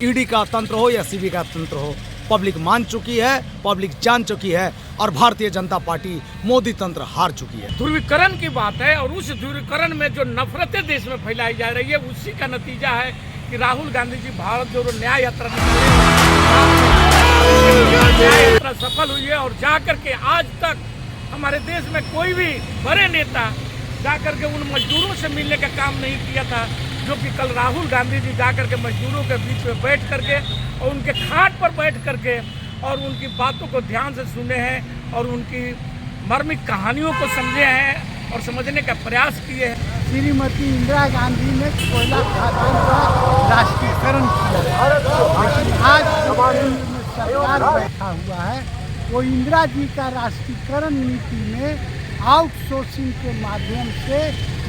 ED का तंत्र हो या सीबी का तंत्र हो, पब्लिक मान चुकी है, पब्लिक जान चुकी है और भारतीय जनता पार्टी मोदी तंत्र हार चुकी है। ध्रुवीकरण की बात है और उस ध्रुवीकरण में जो नफरतें देश में फैलाई जा रही है उसी का नतीजा है कि राहुल गांधी जी भारत जोड़ो न्याय यात्रा न्याय यात्रा सफल हुई है और जाकर के आज तक हमारे देश में कोई भी बड़े नेता जाकर के उन मजदूरों से मिलने का काम नहीं किया था, जो कि कल राहुल गांधी जी जाकर के मजदूरों के बीच में बैठ करके और उनके खाट पर बैठ करके और उनकी बातों को ध्यान से सुने हैं और उनकी मर्मिक कहानियों को समझे हैं और समझने का प्रयास किए हैं। श्रीमती इंदिरा गांधी ने कोयला खदान का राष्ट्रीयकरण किया, लेकिन आज सरकार बैठा हुआ है वो इंदिरा जी का राष्ट्रीयकरण नीति में आउटसोर्सिंग के माध्यम से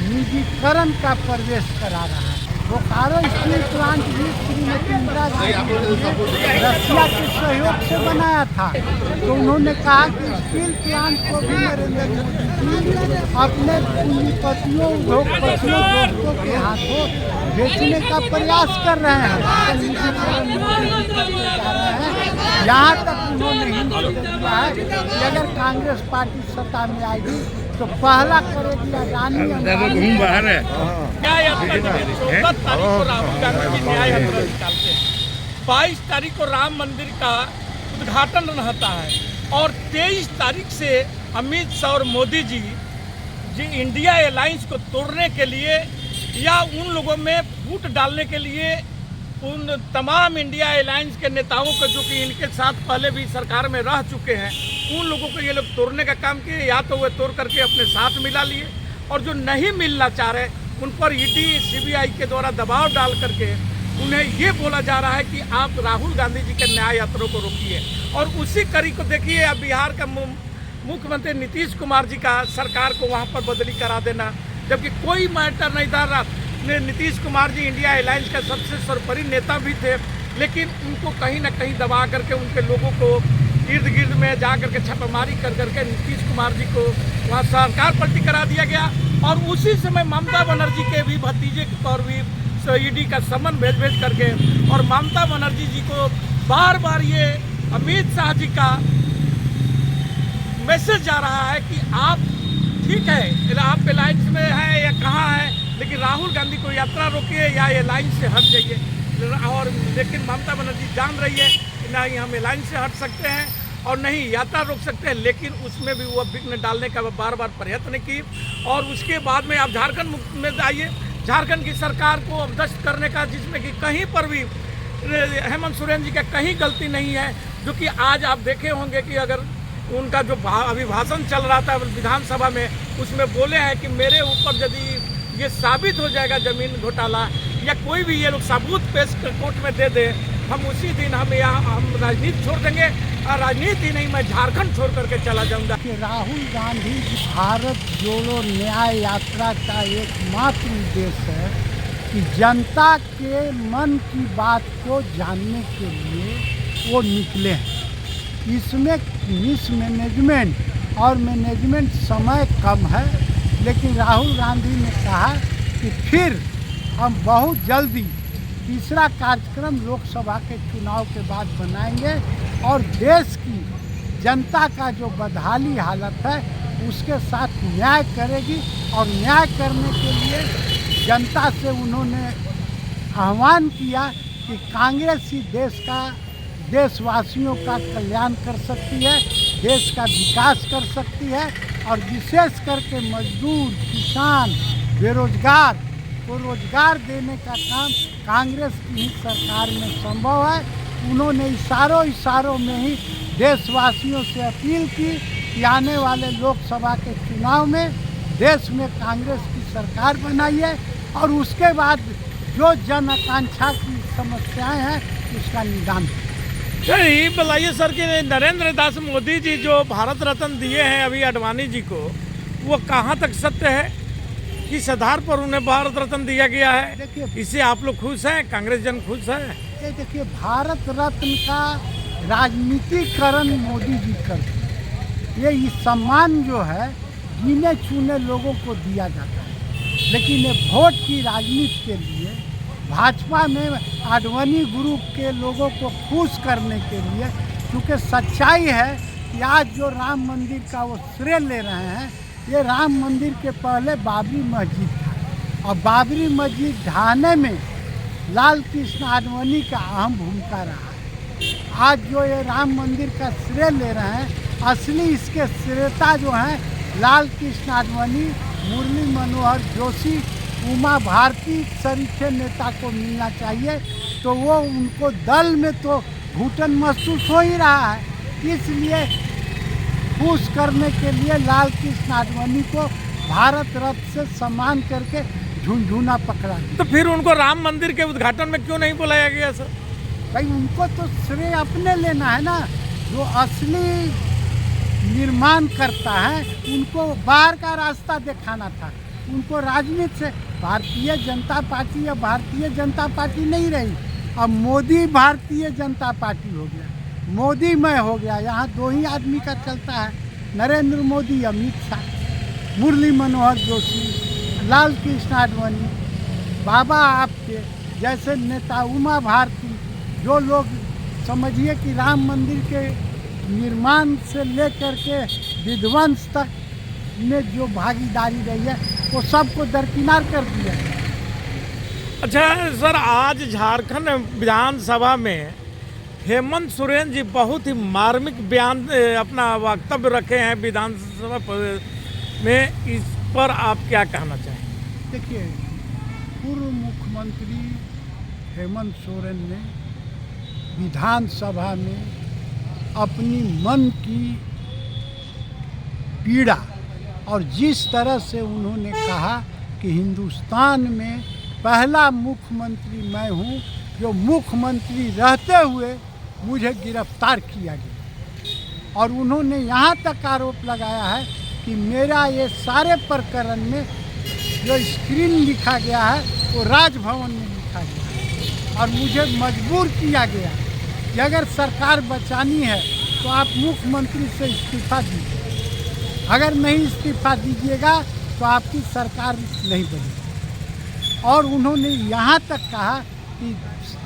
निजीकरण का प्रवेश करा रहा है। बोकारो स्टील प्लांट भी श्रीमती इंदिरा गांधी ने रशिया के सहयोग से बनाया था, तो उन्होंने कहा कि स्टील प्लांट को भी नरेंद्र मोदी जी अपने पूंजीपतियों उद्योगपतियों दोस्तों के हाथों बेचने का प्रयास कर रहे हैं। यहाँ तक उन्होंने हिंट दे दिया है कि अगर कांग्रेस पार्टी सत्ता में आएगी तो पहला करेगी अडानी। न्याय यात्रा 14 तारीख को राहुल गांधी जी न्याय यात्रा निकालते हैं, 22 तारीख को राम मंदिर का उद्घाटन रहता है और 23 तारीख से अमित शाह और मोदी जी इंडिया अलायंस को तोड़ने के लिए या उन लोगों में फूट डालने के लिए उन तमाम इंडिया अलायंस के नेताओं को, जो कि इनके साथ पहले भी सरकार में रह चुके हैं, उन लोगों को ये लोग तोड़ने का काम किए। या तो वे तोड़ करके अपने साथ मिला लिए और जो नहीं मिलना चाह रहे उन पर ईडी सीबीआई के द्वारा दबाव डाल करके उन्हें ये बोला जा रहा है कि आप राहुल गांधी जी के न्याय यात्रा को रोकिए। और उसी कड़ी को देखिए, अब बिहार का मुख्यमंत्री नीतीश कुमार जी का सरकार को वहाँ पर बदली करा देना, जबकि कोई मैटर नहीं था। नीतीश कुमार जी इंडिया अलायंस का सबसे सर्वोपरि नेता भी थे, लेकिन उनको कहीं ना कहीं दबा करके उनके लोगों को इर्द गिर्द में जा करके छापेमारी कर करके नीतीश कुमार जी को वहाँ सरकार पलटी करा दिया गया। और उसी समय ममता बनर्जी के भी भतीजे पर भी ईडी का समन भेज करके और ममता बनर्जी जी को बार बार ये अमित शाह जी का मैसेज जा रहा है कि आप ठीक है, आप अलायंस में हैं या कहाँ हैं, लेकिन राहुल गांधी को यात्रा रोकिए या अलायंस से हट जाइए। और लेकिन ममता बनर्जी जान रही है कि ना ही हम अलायंस से हट सकते हैं और नहीं यात्रा रोक सकते हैं, लेकिन उसमें भी वो विघ्न डालने का बार बार प्रयत्न की। और उसके बाद में आप झारखंड में आइए, झारखंड की सरकार को अवदस्त करने का, जिसमें कि कहीं पर भी हेमंत सोरेन जी का कहीं गलती नहीं है, जो कि आज आप देखे होंगे कि अगर उनका जो अभी भाषण चल रहा था विधानसभा में, उसमें बोले हैं कि मेरे ऊपर यदि ये साबित हो जाएगा जमीन घोटाला या कोई भी ये लोग सबूत पेश कोर्ट में दे दे, हम उसी दिन हम राजनीति छोड़ देंगे और राजनीति नहीं, मैं झारखंड छोड़ करके चला जाऊंगा। कि राहुल गांधी भारत जोड़ो न्याय यात्रा का एकमात्र उद्देश्य है कि जनता के मन की बात को जानने के लिए वो निकले हैं। इसमें मिसमैनेजमेंट और मैनेजमेंट समय कम है, लेकिन राहुल गांधी ने कहा कि फिर हम बहुत जल्दी तीसरा कार्यक्रम लोकसभा के चुनाव के बाद बनाएंगे और देश की जनता का जो बदहाली हालत है उसके साथ न्याय करेगी। और न्याय करने के लिए जनता से उन्होंने आह्वान किया कि कांग्रेस ही देशवासियों का कल्याण कर सकती है, देश का विकास कर सकती है और विशेष करके मजदूर, किसान, बेरोजगार को रोजगार देने का काम कांग्रेस की ही सरकार में संभव है। उन्होंने इशारों में ही देशवासियों से अपील की कि आने वाले लोकसभा के चुनाव में देश में कांग्रेस की सरकार बनाइए और उसके बाद जो जन आकांक्षा की समस्याएं हैं उसका निदान। ये बताइए सर कि नरेंद्र दास मोदी जी जो भारत रत्न दिए हैं अभी अडवाणी जी को, वो कहाँ तक सत्य है? किस आधार पर उन्हें भारत रत्न दिया गया है? इससे आप लोग खुश हैं? कांग्रेस जन खुश है? ये देखिए, भारत रत्न का राजनीतिकरण मोदी जी करते हैं। ये सम्मान जो है गिने चुने लोगों को दिया जाता है, लेकिन ये वोट की राजनीति के लिए भाजपा में आडवाणी ग्रुप के लोगों को खुश करने के लिए, क्योंकि सच्चाई है कि आज जो राम मंदिर का वो श्रेय ले रहे हैं, ये राम मंदिर के पहले बाबरी मस्जिद था और बाबरी मस्जिद ढहाने में लाल कृष्ण आडवाणी का अहम भूमिका रहा है। आज जो ये राम मंदिर का श्रेय ले रहे हैं, असली इसके श्रेयता जो हैं लाल कृष्ण आडवाणी, मुरली मनोहर जोशी, उमा भारती सरीखे नेता को मिलना चाहिए। तो वो उनको दल में तो घुटन महसूस हो ही रहा है, इसलिए खुश करने के लिए लाल कृष्ण आडवाणी को भारत रत्न से सम्मान करके झुनझुना पकड़ा दिया। तो फिर उनको राम मंदिर के उद्घाटन में क्यों नहीं बुलाया गया सर? भाई उनको तो श्रेय अपने लेना है ना, जो असली निर्माण करता है उनको बाहर का रास्ता दिखाना था। उनको राजनीति से, भारतीय जनता पार्टी या भारतीय जनता पार्टी नहीं रही, अब मोदी भारतीय जनता पार्टी हो गया, मोदीमय हो गया। यहाँ दो ही आदमी का चलता है, नरेंद्र मोदी, अमित शाह, मुरली मनोहर जोशी, लाल कृष्ण आडवाणी, बाबा आपके जैसे नेता, उमा भारती, जो लोग समझिए कि राम मंदिर के निर्माण से लेकर के विध्वंस तक में जो भागीदारी रही है वो सबको दरकिनार कर दिया। अच्छा सर, आज झारखंड विधानसभा में हेमंत सोरेन जी बहुत ही मार्मिक बयान अपना वक्तव्य रखे हैं विधानसभा में, इस पर आप क्या कहना चाहें? देखिए, पूर्व मुख्यमंत्री हेमंत सोरेन ने विधानसभा में अपनी मन की पीड़ा और जिस तरह से उन्होंने कहा कि हिंदुस्तान में पहला मुख्यमंत्री मैं हूँ जो मुख्यमंत्री रहते हुए मुझे गिरफ्तार किया गया, और उन्होंने यहाँ तक आरोप लगाया है कि मेरा ये सारे प्रकरण में जो स्क्रीन लिखा गया है वो राजभवन में लिखा गया है और मुझे मजबूर किया गया कि अगर सरकार बचानी है तो आप मुख्यमंत्री से इस्तीफा दीजिए, अगर नहीं इस्तीफा दीजिएगा तो आपकी सरकार नहीं बनेगी। और उन्होंने यहाँ तक कहा कि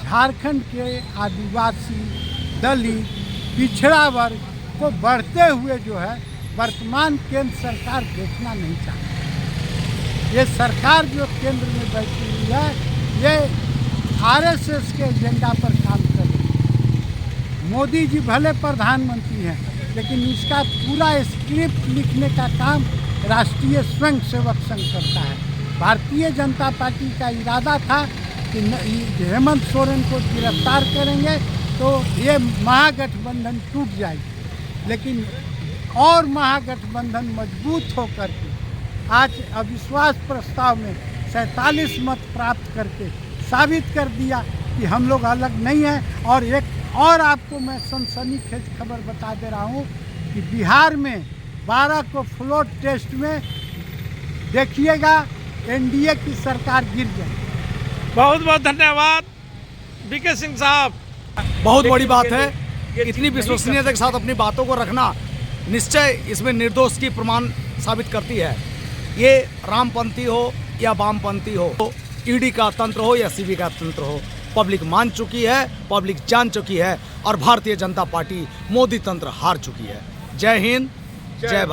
झारखंड के आदिवासी, दलित, पिछड़ा वर्ग को बढ़ते हुए जो है वर्तमान केंद्र सरकार देखना नहीं चाहती। ये सरकार जो केंद्र में बैठी हुई है ये आरएसएस के एजेंडा पर काम कर रही है। मोदी जी भले प्रधानमंत्री हैं, लेकिन इसका पूरा स्क्रिप्ट लिखने का काम राष्ट्रीय स्वयंसेवक संघ करता है। भारतीय जनता पार्टी का इरादा था कि हेमंत सोरेन को गिरफ्तार करेंगे तो ये महागठबंधन टूट जाएगी, लेकिन और महागठबंधन मजबूत होकर के आज अविश्वास प्रस्ताव में 47 मत प्राप्त करके साबित कर दिया कि हम लोग अलग नहीं हैं। और एक और आपको मैं सनसनीखेज खबर बता दे रहा हूँ कि बिहार में 12 को फ्लोर टेस्ट में देखिएगा एनडीए की सरकार गिर जाएगी। बहुत बहुत धन्यवाद बीके सिंह साहब। बहुत बड़ी बात है, इतनी विश्वसनीयता के साथ अपनी बातों को रखना निश्चय इसमें निर्दोष की प्रमाण साबित करती है। ये रामपंथी हो या वामपंथी हो, ईडी का तंत्र हो या सीबी का तंत्र हो, पब्लिक मान चुकी है, पब्लिक जान चुकी है और भारतीय जनता पार्टी मोदी तंत्र हार चुकी है। जय हिंद, जय भारत।